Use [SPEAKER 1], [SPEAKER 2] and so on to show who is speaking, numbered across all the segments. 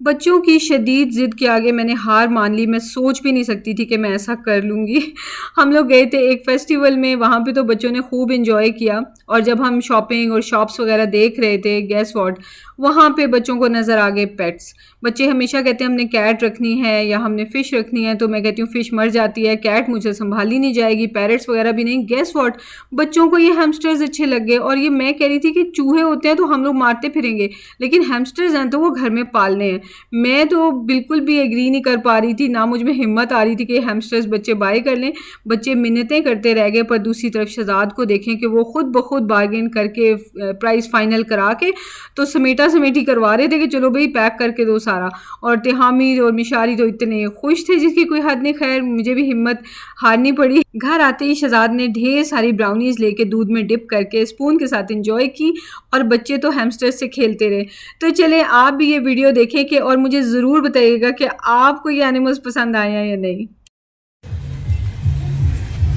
[SPEAKER 1] बच्चों की शदीद ज़िद के आगे मैंने हार मान ली। मैं सोच भी नहीं सकती थी कि मैं ऐसा कर लूँगी। हम लोग गए थे एक फेस्टिवल में, वहाँ पे तो बच्चों ने खूब एन्जॉय किया और जब हम शॉपिंग और शॉप्स वग़ैरह देख रहे थे, गेस व्हाट? वहाँ पे बच्चों को नज़र आ गए पेट्स। बच्चे हमेशा कहते हैं हमने कैट रखनी है या हमने फ़िश रखनी है, तो मैं कहती हूँ फ़िश मर जाती है, कैट मुझसे सँभाली नहीं जाएगी, पैरट्स वग़ैरह भी नहीं। Guess what? बच्चों को ये हैमस्टर्स अच्छे लग गए और ये मैं कह रही थी कि चूहे होते हैं तो हम लोग मारते फिरेंगे, लेकिन हैमस्टर्स हैं तो वो घर में पालने हैं। मैं तो बिल्कुल भी एग्री नहीं कर पा रही थी, ना मुझ में हिम्मत आ रही थी कि हैमस्टर्स बच्चे बाय कर लें। बच्चे मिन्नतें करते रह गए, पर दूसरी तरफ शहज़ाद को देखें कि वो खुद ब खुद बार्गेन करके प्राइस फाइनल करा के तो समेटा-समेटी करवा रहे थे कि चलो भई पैक करके दो सारा। और तिहामिर और मिशारी तो इतने खुश थे जिसकी कोई हद नहीं। खैर मुझे भी हिम्मत हारनी पड़ी। घर आते ही शहज़ाद ने ढेर सारी ब्राउनीज़ लेके दूध में डिप करके स्पून के साथ एंजॉय की और बच्चे तो हैमस्टर्स से खेलते रहे। तो चलें आप भी ये वीडियो देखें कि और मुझे ज़रूर बताइएगा कि आपको ये एनिमल्स पसंद आए हैं या नहीं।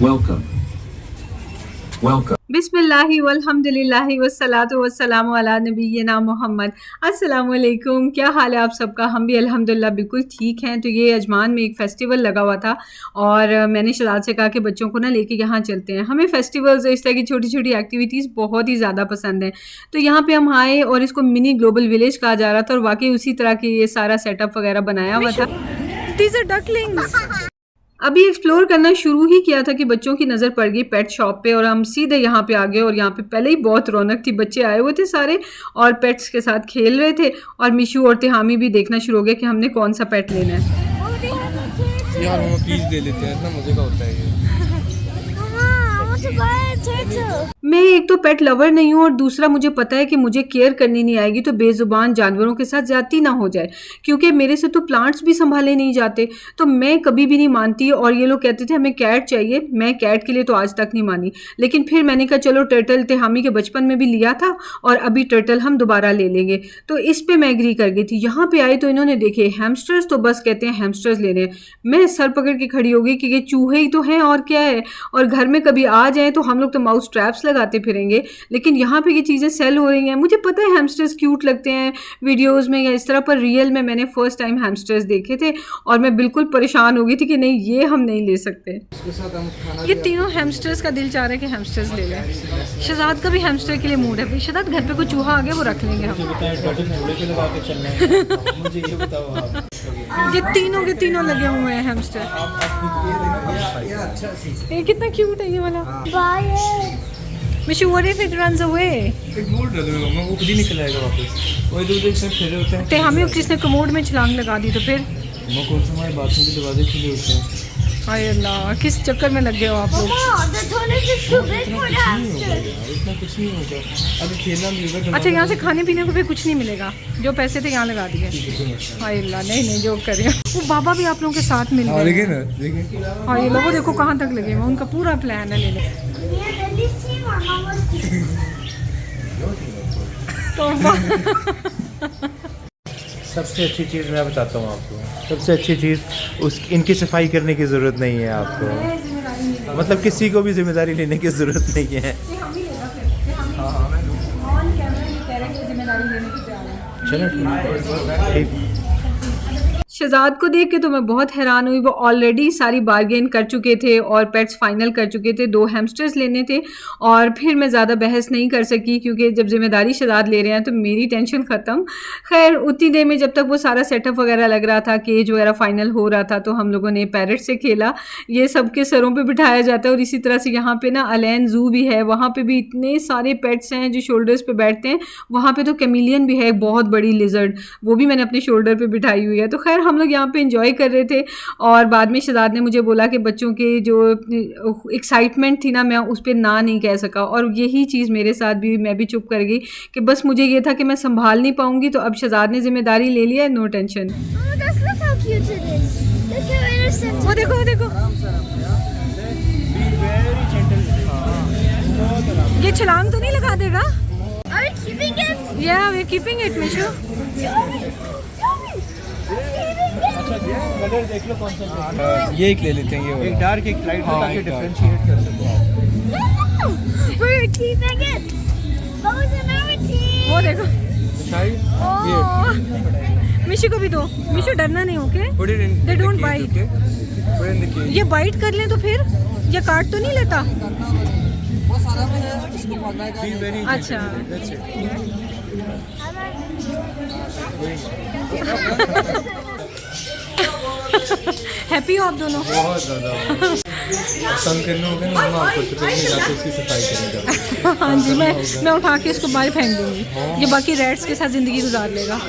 [SPEAKER 2] Welcome.
[SPEAKER 1] बिस्मिल्लाहि वल्हम्दुलिल्लाहि वस्सलातु वस्सलामु अला नबिय्यिना मोहम्मद। अस्सलामु अलैकुम, क्या हाल है आप सबका? हम भी अल्हम्दुलिल्लाह बिल्कुल ठीक हैं। तो ये अजमान में एक फ़ेस्टिवल लगा हुआ था और मैंने शहज़ाद से कहा कि बच्चों को ना लेके यहाँ चलते हैं। हमें फ़ेस्टिवल्स इस तरह की छोटी-छोटी एक्टिविटीज़ बहुत ही ज़्यादा पसंद हैं। तो यहाँ पे हम आए और इसको मिनी ग्लोबल विलेज कहा जा रहा था और वाक़ई उसी तरह की ये सारा सेटअप वग़ैरह बनाया हुआ था। These are ducklings. अभी एक्सप्लोर करना शुरू ही किया था कि बच्चों की नज़र पड़ गई पेट शॉप पे और हम सीधे यहाँ पे आ गए और यहाँ पे पहले ही बहुत रौनक थी। बच्चे आए हुए थे सारे और पेट्स के साथ खेल रहे थे और मिशू और तिहामी भी देखना शुरू हो गया कि हमने कौन सा पेट लेना है।
[SPEAKER 3] यार वो प्लीज ले लेते हैं, इतना मजे का होता है ये।
[SPEAKER 1] मैं एक तो पेट लवर नहीं हूँ और दूसरा मुझे पता है कि मुझे केयर करनी नहीं आएगी तो बेजुबान जानवरों के साथ ज्यादती ना हो जाए, क्योंकि मेरे से तो प्लांट्स भी संभाले नहीं जाते। तो मैं कभी भी नहीं मानती और ये लोग कहते थे हमें कैट चाहिए, मैं कैट के लिए तो आज तक नहीं मानी। लेकिन फिर मैंने कहा चलो टर्टल तिहामी के बचपन में भी लिया था और अभी टर्टल हम दोबारा ले लेंगे, तो इस पर मैं एग्री कर गई थी। यहाँ पे आई तो इन्होंने देखे हैमस्टर्स, तो बस कहते हैं हैमस्टर्स लेने। मैं सर पकड़ के खड़ी हो गई कि ये चूहे ही तो हैं और क्या है, और घर में कभी आ जाए तो हम लोग तो माउस ट्रैप्स लगाते फिरेंगे, लेकिन यहाँ पे ये चीज़ें सेल हो रही हैं। मुझे पता है हैमस्टर्स क्यूट लगते हैं वीडियोस में या इस तरह, पर रियल में मैंने फर्स्ट टाइम हैमस्टर्स देखे थे और मैं बिल्कुल परेशान हो गई थी कि नहीं ये हम नहीं ले सकते। ये तीनों हैमस्टर्स का दिल चाह रहा है कि हैमस्टर्स ले लें। शहज़ाद का भी हैमस्टर के लिए मूड है। भाई शहज़ाद घर पे कोई चूहा आ गया वो रख लेंगे हम। ये तीनों के तीनों लगे हुए हैं हैमस्टर। ये कितना क्यूट है ये वाला। Mishu what if it runs away?
[SPEAKER 3] एक मोड रख दूंगा मैं, वो खुद ही निकल आएगा वापस। वो इधर उधर सब खेले होते हैं।
[SPEAKER 1] ते हमें किसने कमोड में छलांग लगा दी तो फिर
[SPEAKER 3] मैं कौन सा हमारे बाथरूम के दरवाजे खुले होते हैं।
[SPEAKER 1] हाय अल्लाह, किस चक्कर में लग गए हो आप लोग?
[SPEAKER 3] इतना कुछ नहीं होगा, अभी खेलना मिलेगा।
[SPEAKER 1] अच्छा यहाँ से खाने पीने को भी कुछ नहीं मिलेगा, जो पैसे थे यहाँ लगा दिए। हाय अल्लाह, नहीं नहीं जो कर रहे हैं। वो बाबा भी आप लोगों के साथ मिल गए।
[SPEAKER 3] देखिए ना, देखिए।
[SPEAKER 1] हाँ ये लोगों देखो कहाँ तक लगे हुए, उनका पूरा प्लान है लेने। तो
[SPEAKER 4] सबसे अच्छी चीज़ मैं बताता हूँ आपको, सबसे अच्छी चीज़ इनकी सफाई करने की ज़रूरत नहीं है आपको, मतलब किसी को भी जिम्मेदारी लेने की ज़रूरत नहीं है। चलो
[SPEAKER 1] शहज़ाद को देख के तो मैं बहुत हैरान हुई। वो ऑलरेडी सारी बार्गेन कर चुके थे और पेट्स फाइनल कर चुके थे, 2 हैमस्टर्स लेने थे और फिर मैं ज़्यादा बहस नहीं कर सकी क्योंकि जब जिम्मेदारी शहज़ाद ले रहे हैं तो मेरी टेंशन ख़त्म। खैर उतनी देर में जब तक वो सारा सेटअप वगैरह लग रहा था, केज वगैरह फाइनल हो रहा था, तो हम लोगों ने पैरट से खेला। ये सबके सरों पर बिठाया जाता है और इसी तरह से यहाँ पर ना अलैन ज़ू भी है, वहाँ पर भी इतने सारे पेट्स हैं जो शोल्डर्स पर बैठते हैं। वहाँ पर तो कैमिलियन भी है, एक बहुत बड़ी लिजर्ड, वो भी मैंने अपने शोल्डर पर बिठाई हुई है। तो खैर हम लोग यहाँ पे एंजॉय कर रहे थे और बाद में शहज़ाद ने मुझे बोला कि बच्चों के जो एक्साइटमेंट थी ना, मैं उस पर ना नहीं कह सका और यही चीज़ मेरे साथ भी, मैं भी चुप कर गई कि बस मुझे ये था कि मैं संभाल नहीं पाऊंगी। तो अब शहज़ाद ने जिम्मेदारी ले लिया है, नो टेंशन। वो देखो वो देखो, ये छलांग तो नहीं लगा देगा? Yeah, we're keeping it, Mishu.
[SPEAKER 3] Colour देख लो कौन सा। ये एक ले लेते हैं, ये
[SPEAKER 4] एक डार्क एक लाइट ताकि डिफरेंशिएट कर सको।
[SPEAKER 1] वो देखो
[SPEAKER 3] ये
[SPEAKER 1] मिशू को भी दो। मिशू डरना नहीं, okay?
[SPEAKER 3] Put it in
[SPEAKER 1] They
[SPEAKER 3] the
[SPEAKER 1] don't
[SPEAKER 3] cage,
[SPEAKER 1] bite.
[SPEAKER 3] okay? Put it in the cage.
[SPEAKER 1] ये बाइट कर लें तो फिर ये काट तो नहीं लेता?
[SPEAKER 3] Be very
[SPEAKER 1] अच्छा।
[SPEAKER 3] gentle. That's it.
[SPEAKER 1] हैप्पी हो आप दोनों?
[SPEAKER 3] बहुत ज़्यादा तंग करना होगा ना मम्मा आपको तो फिर जाके उसकी सफाई करेगा।
[SPEAKER 1] हाँ जी, मैं उठा के इसको बाहर फेंक दूंगी। ये बाकी रैट्स के साथ ज़िंदगी गुजार लेगा।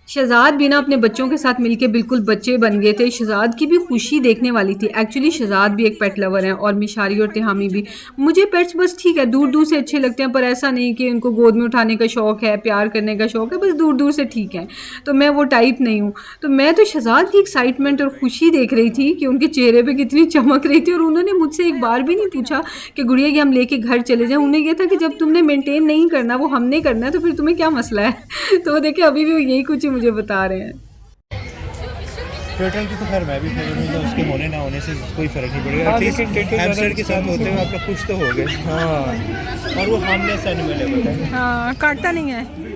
[SPEAKER 1] शहजाद भी ना अपने बच्चों के साथ मिलके बिल्कुल बच्चे बन गए थे। शहजाद की भी खुशी देखने वाली थी। एक्चुअली शहजाद भी एक पेट लवर है और मिशारी और तिहामी भी। मुझे पेट्स बस ठीक है, दूर दूर से अच्छे लगते हैं, पर ऐसा नहीं कि उनको गोद में उठाने का शौक़ है, प्यार करने का शौक़ है, बस दूर दूर से ठीक है। तो मैं वो टाइप नहीं हूँ। तो मैं तो शहजाद की एक्साइटमेंट और खुशी देख रही थी कि उनके चेहरे पर कितनी चमक रही थी। और उन्होंने मुझसे एक बार भी नहीं पूछा कि गुड़िया ये हम लेके घर चले जाएँ। उन्हें यह था कि जब तुमने मेनटेन नहीं करना, वो हमने करना है, तो फिर तुम्हें क्या मसला है। तो देखिए अभी भी वो यही कुछ मुझे बता रहे हैं।
[SPEAKER 4] टर्टल की तो खैर मैं भी फेवरेट हूँ, तो उसके होने ना होने से कोई फ़र्क नहीं पड़ेगा।
[SPEAKER 3] हाँ,
[SPEAKER 4] एटलीस्ट
[SPEAKER 3] लेकिन turtle
[SPEAKER 4] हैमस्टर के
[SPEAKER 3] ज़्यादा
[SPEAKER 4] साथ होते हुए आप लोग खुश तो हो गए। हाँ, और वो हार्मलेस एनिमल है, पता है।
[SPEAKER 1] हाँ, काटता नहीं है।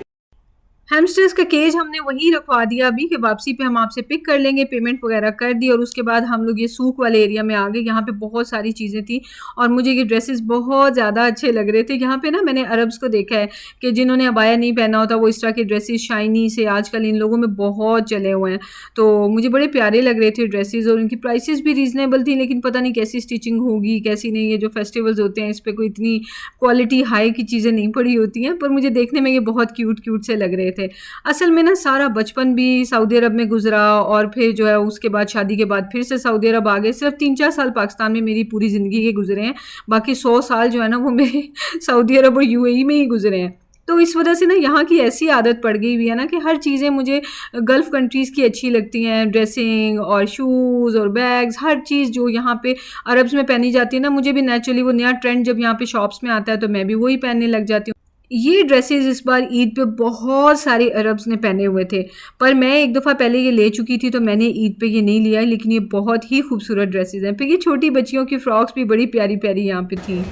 [SPEAKER 1] हैमस्टर्स का केज हमने वहीं रखवा दिया अभी कि वापसी पे हम आपसे पिक कर लेंगे। पेमेंट वगैरह कर दी और उसके बाद हम लोग ये सूक वाले एरिया में आ गए। यहाँ पे बहुत सारी चीज़ें थी और मुझे ये ड्रेसेस बहुत ज़्यादा अच्छे लग रहे थे। यहाँ पे ना मैंने अरब्स को देखा है कि जिन्होंने अबाया नहीं पहना होता वो इस तरह के ड्रेसेस शाइनी से आजकल इन लोगों में बहुत चले हुए हैं। तो मुझे बड़े प्यारे लग रहे थे ड्रेसेस और इनकी प्राइसेस भी रीज़नेबल थी। लेकिन पता नहीं कैसी स्टिचिंग होगी कैसी नहीं। ये जो फेस्टिवल्स होते हैं इस पर कोई इतनी क्वालिटी हाई की चीज़ें नहीं पड़ी होती हैं, पर मुझे देखने में ये बहुत क्यूट क्यूट से लग रहे थे। असल में ना सारा बचपन भी सऊदी अरब में गुजरा और फिर जो है उसके बाद शादी के बाद फिर से सऊदी अरब आ गए। सिर्फ 3-4 साल पाकिस्तान में मेरी पूरी ज़िंदगी के गुजरे हैं, बाकी 100 साल जो है ना वो मेरे सऊदी अरब और यूएई में ही गुजरे हैं। तो इस वजह से ना यहाँ की ऐसी आदत पड़ गई हुई है ना कि हर चीज़ें मुझे गल्फ़ कंट्रीज़ की अच्छी लगती हैं। ड्रेसिंग और शूज़ और बैग्स, हर चीज़ जो यहाँ पे अरब्स में पहनी जाती है ना, मुझे भी नेचुरली वो नया ट्रेंड जब यहाँ पे शॉप्स में आता है तो मैं भी वही पहनने लग जाती हूँ। ये ड्रेसेस इस बार ईद पे बहुत सारे अरब्स ने पहने हुए थे, पर मैं एक दफ़ा पहले ये ले चुकी थी तो मैंने ईद पे ये नहीं लिया। लेकिन ये बहुत ही खूबसूरत ड्रेसेस हैं। फिर ये छोटी बच्चियों की फ़्रॉक्स भी बड़ी प्यारी प्यारी यहाँ पे थी।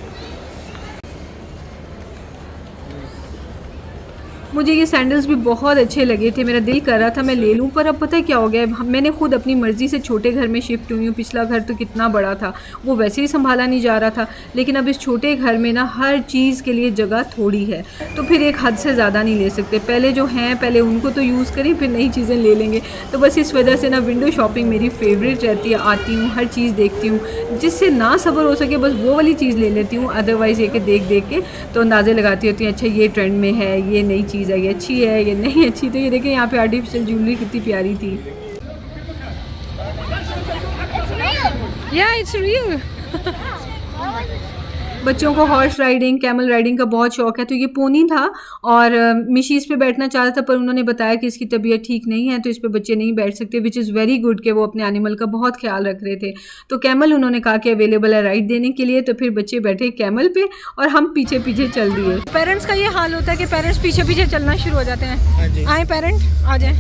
[SPEAKER 1] मुझे ये सैंडल्स भी बहुत अच्छे लगे थे। मेरा दिल कर रहा था मैं ले लूँ, पर अब पता है क्या हो गया है, मैंने खुद अपनी मर्ज़ी से छोटे घर में शिफ्ट हुई हूँ। पिछला घर तो कितना बड़ा था, वो वैसे ही संभाला नहीं जा रहा था। लेकिन अब इस छोटे घर में ना हर चीज़ के लिए जगह थोड़ी है, तो फिर एक हद से ज़्यादा नहीं ले सकते। पहले जो हैं पहले उनको तो यूज़ करें, फिर नई चीज़ें ले लेंगे। तो बस इस वजह से ना विंडो शॉपिंग मेरी फेवरेट रहती है। आती हूँ, हर चीज़ देखती हूँ, जिससे ना सब्र हो सके बस वो वाली चीज़ ले लेती हूँ। अदरवाइज़ ये कि देख देख के तो अंदाज़े लगाती होती हैं, अच्छा ये ट्रेंड में है, ये नई चीज़ है, ये अच्छी है, ये नहीं अच्छी। तो ये देखें यहाँ पे आर्टिफिशियल ज्वेलरी कितनी प्यारी थी। Yeah, it's real. बच्चों को हॉर्स राइडिंग, कैमल राइडिंग का बहुत शौक है। तो ये पोनी था और मिशी इस पे बैठना चाह रहा था, पर उन्होंने बताया कि इसकी तबीयत ठीक नहीं है तो इस पे बच्चे नहीं बैठ सकते, विच इज़ वेरी गुड कि वो अपने एनिमल का बहुत ख्याल रख रहे थे। तो कैमल उन्होंने कहा कि अवेलेबल है राइड देने के लिए, तो फिर बच्चे बैठे कैमल पे और हम पीछे पीछे चल दिए। पेरेंट्स का ये हाल होता है कि पेरेंट्स पीछे पीछे चलना शुरू हो जाते हैं। आए पेरेंट, आ जाए,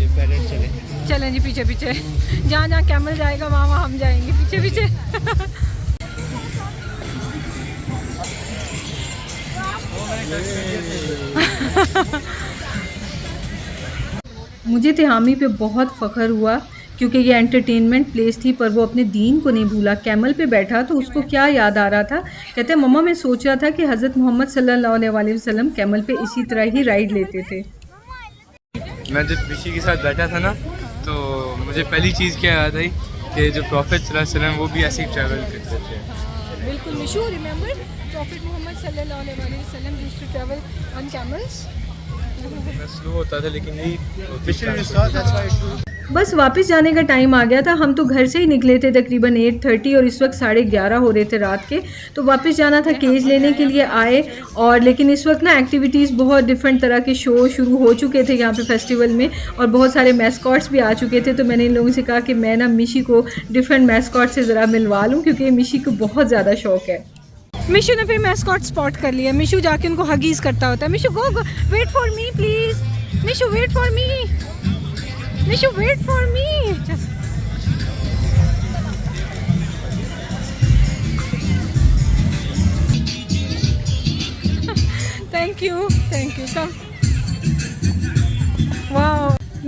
[SPEAKER 1] चलें जी पीछे पीछे। जहाँ जहाँ कैमल जाएगा वहाँ वहाँ हम जाएंगे पीछे पीछे। मुझे तिहामी पे बहुत फ़ख्र हुआ क्योंकि ये एंटरटेनमेंट प्लेस थी, पर वो अपने दीन को नहीं भूला। कैमल पे बैठा तो उसको क्या याद आ रहा था, कहते हैं मम्मा मैं सोच रहा था कि हज़रत मोहम्मद सल्लल्लाहु अलैहि वसल्लम कैमल पे इसी तरह ही राइड लेते थे।
[SPEAKER 3] मैं जब मिशी के साथ बैठा था ना तो मुझे पहली चीज़ क्या याद आई कि जो प्रॉफिट सल्लल्लाहु अलैहि वसल्लम वो भी ऐसे ही ट्रैवल करते थे।
[SPEAKER 1] बिल्कुल मिशू, रिमेंबर प्रॉफिट मोहम्मद सल्लल्लाहु अलैहि वसल्लम used to travel on camels.
[SPEAKER 3] Slow होता था लेकिन यही
[SPEAKER 1] बस वापस जाने का टाइम आ गया था। हम तो घर से ही निकले थे तकरीबन 8:30 और इस वक्त 11:30 हो रहे थे रात के। तो वापस जाना था, केज लेने के लिए आए। और लेकिन इस वक्त ना एक्टिविटीज़ बहुत डिफरेंट तरह के शो शुरू हो चुके थे यहाँ पे फेस्टिवल में और बहुत सारे मैस्कॉट्स भी आ चुके थे। तो मैंने इन लोगों से कहा कि मैं ना मिशी को डिफरेंट मैस्कॉट से ज़रा मिलवा लूँ क्योंकि मिशी को बहुत ज़्यादा शौक है। मिशू ने फिर मैस्कॉट स्पॉट कर लिया। मिशू जाके उनको हगीज़ करता होता है। Mishu go wait for me please, Mishu wait for me, Mishu wait for me. Thank you come.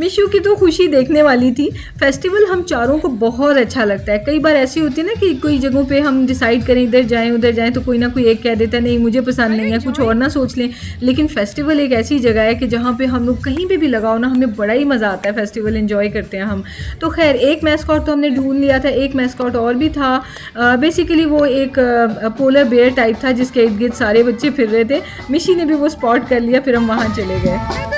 [SPEAKER 1] Mishu की तो खुशी देखने वाली थी। फेस्टिवल हम चारों को बहुत अच्छा लगता है। कई बार ऐसी होती है ना कि कोई जगहों पे हम डिसाइड करें इधर जाएं उधर जाएं तो कोई ना कोई एक कह देता है नहीं मुझे पसंद नहीं है, कुछ और ना सोच लें। लेकिन फेस्टिवल एक ऐसी जगह है कि जहाँ पे हम लोग कहीं पे भी लगाओ ना, हमें बड़ा ही मज़ा आता है, फेस्टिवल एंजॉय करते हैं हम। तो खैर एक मैस्कॉट तो हमने ढूंढ लिया था, एक मैस्कॉट और भी था। बेसिकली वो एक पोलर बेयर टाइप था जिसके इर्द गिर्द सारे बच्चे फिर रहे थे। मिशी ने भी वो स्पॉट कर लिया, फिर हम वहाँ चले गए।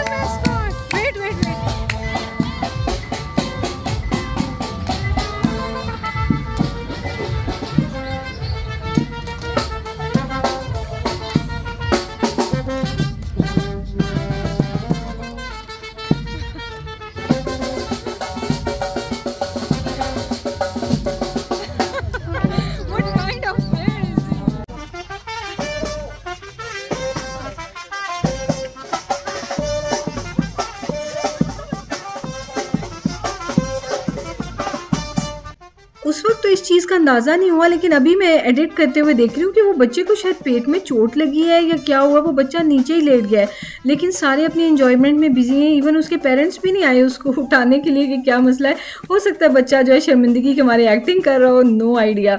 [SPEAKER 1] उस वक्त तो इस चीज़ का अंदाज़ा नहीं हुआ, लेकिन अभी मैं एडिट करते हुए देख रही हूँ कि वो बच्चे को शायद पेट में चोट लगी है या क्या हुआ, वो बच्चा नीचे ही लेट गया है। लेकिन सारे अपनी एंजॉयमेंट में बिजी हैं, इवन उसके पेरेंट्स भी नहीं आए उसको उठाने के लिए कि क्या मसला है। हो सकता है बच्चा जो है शर्मिंदगी के हमारे एक्टिंग कर रहा हो, नो आइडिया।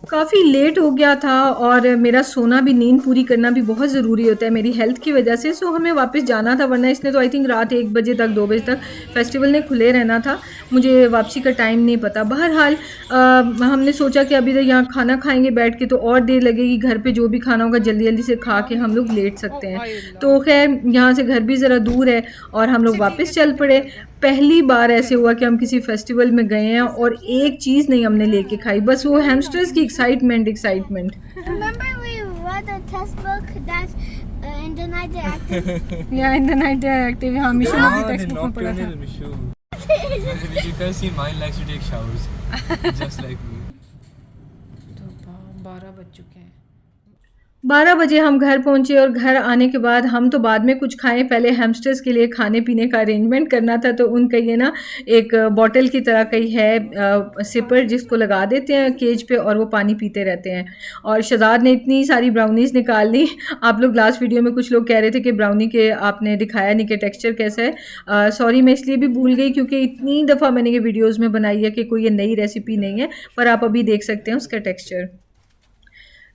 [SPEAKER 1] काफ़ी लेट हो गया था और मेरा सोना भी, नींद पूरी करना भी बहुत ज़रूरी होता है मेरी हेल्थ की वजह से। सो हमें वापस जाना था, वरना इसने तो आई थिंक रात 1 बजे तक 2 बजे तक फेस्टिवल ने खुले रहना था। मुझे वापसी का टाइम नहीं पता। बहरहाल हमने सोचा कि अभी तो यहाँ खाना खाएंगे बैठ के तो और देर लगेगी, घर पे जो भी खाना होगा जल्दी जल्दी से खा के हम लोग लेट सकते हैं। तो खैर यहाँ से घर भी ज़रा दूर है और हम लोग वापस चल पड़े। पहली बार ऐसे हुआ कि हम किसी फेस्टिवल में गए हैं और एक चीज़ नहीं हमने लेके खाई, बस वो हैमस्टर्स की excitement.
[SPEAKER 2] Remember we read the test book that's in the night they're active?
[SPEAKER 1] या in the night they are active. हाँ, मिशन की टेक्स्ट बुक में पढ़ा था।
[SPEAKER 3] You can see mine likes to take showers, just like me.
[SPEAKER 1] तो 12 बज चुके हैं। 12 बजे हम घर पहुंचे और घर आने के बाद हम तो बाद में कुछ खाएं, पहले हैमस्टर्स के लिए खाने पीने का अरेंजमेंट करना था। तो उनका ये ना एक बॉटल की तरह कहीं है सिपर जिसको लगा देते हैं केज पे और वो पानी पीते रहते हैं। और शहजाद ने इतनी सारी ब्राउनीज़ निकाल ली। आप लोग लास्ट वीडियो में कुछ लोग कह रहे थे कि ब्राउनी के आपने दिखाया नहीं कि टेक्स्चर कैसा है। सॉरी, मैं इसलिए भी भूल गई क्योंकि इतनी दफ़ा मैंने ये वीडियोज़ में बनाई है कि कोई ये नई रेसिपी नहीं है, पर आप अभी देख सकते हैं उसका टेक्स्चर।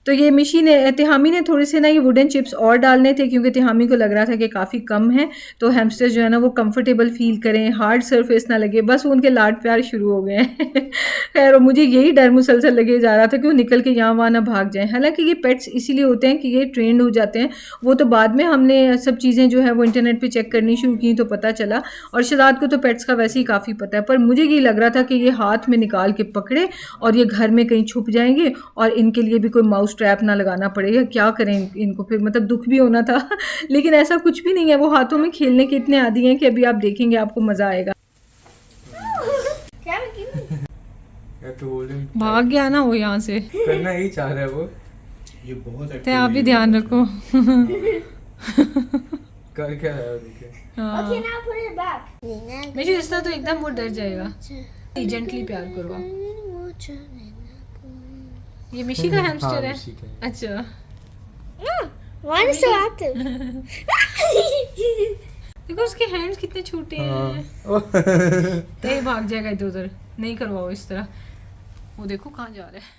[SPEAKER 1] तो ये मिशी ने, तिहामी ने थोड़े से ना ये वुडन चिप्स और डालने थे क्योंकि तिहामी को लग रहा था कि काफ़ी कम है, तो हैमस्टर्स जो है ना वो कंफर्टेबल फील करें, हार्ड सरफेस ना लगे, बस उनके लाड प्यार शुरू हो गए हैं। खैर मुझे यही डर मुसलसल लगे जा रहा था कि वो निकल के यहाँ वहाँ ना भाग जाएं। हालांकि ये पेट्स इसीलिए होते हैं कि ये ट्रेंड हो जाते हैं। वो तो बाद में हमने सब चीज़ें जो है वो इंटरनेट पर चेक करनी शुरू की तो पता चला, और शहजाद को तो पेट्स का वैसे ही काफ़ी पता है, पर मुझे ये लग रहा था कि ये हाथ में निकाल के पकड़े और ये घर में कहीं छुप जाएंगे और इनके लिए भी कोई माउस ट्रैप ना लगाना पड़ेगा, क्या करें इनको, फिर मतलब दुख भी होना था। लेकिन ऐसा कुछ भी नहीं है, वो हाथों में खेलने के इतने आदी हैं कि अभी आप देखेंगे आपको मज़ा आएगा। भाग गया ना वो यहाँ से,
[SPEAKER 3] करना ही चाह रहा है वो।
[SPEAKER 4] ये बहुत
[SPEAKER 1] तो आप भी ध्यान रखो।
[SPEAKER 3] कर क्या रहा है देखिए।
[SPEAKER 2] Okay, now put it back.
[SPEAKER 1] मुझे इस तरह तो एकदम वो डर जाएगा। जेंटली प्यार करो आप। ये मिशी का हैमस्टर है।
[SPEAKER 3] मिशी का है।
[SPEAKER 1] अच्छा,
[SPEAKER 2] Why is so active?
[SPEAKER 1] देखो उसके हैंड्स कितने छोटे हैं। तो ये भाग जाएगा इधर उधर, नहीं करवाओ इस तरह। वो देखो कहाँ जा रहा है।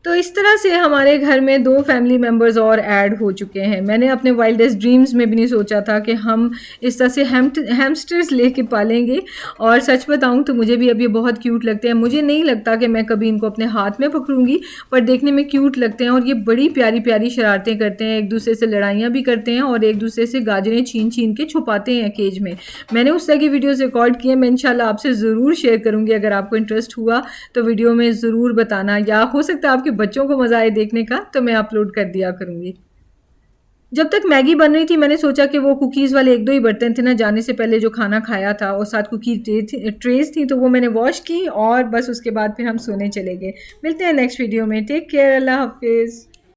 [SPEAKER 1] तो इस तरह से हमारे घर में 2 फैमिली मेम्बर्स और ऐड हो चुके हैं। मैंने अपने वाइल्डेस्ट ड्रीम्स में भी नहीं सोचा था कि हम इस तरह से हैमस्टर्स लेके पालेंगे, और सच बताऊं तो मुझे भी अब ये बहुत क्यूट लगते हैं। मुझे नहीं लगता कि मैं कभी इनको अपने हाथ में पकड़ूंगी, पर देखने में क्यूट लगते हैं और ये बड़ी प्यारी प्यारी शरारतें करते हैं, एक दूसरे से लड़ाइयाँ भी करते हैं और एक दूसरे से गाजरें छीन छीन के छुपाते हैं केज में। मैंने उस तरह की वीडियोज़ रिकॉर्ड की हैं, मैं इंशाल्लाह आपसे ज़रूर शेयर करूँगी। अगर आपको इंटरेस्ट हुआ तो वीडियो में ज़रूर बताना, या हो सकता है आपके बच्चों को मज़ा आए देखने का तो मैं अपलोड कर दिया करूँगी। जब तक मैगी बन रही थी मैंने सोचा कि वो कुकीज़ वाले 1-2 ही बर्तन थे ना, जाने से पहले जो खाना खाया था और साथ कुकी ट्रेज थी, तो वो मैंने वॉश की और बस उसके बाद फिर हम सोने चले गए। मिलते हैं नेक्स्ट वीडियो में। टेक केयर, अल्लाह हाफिज़।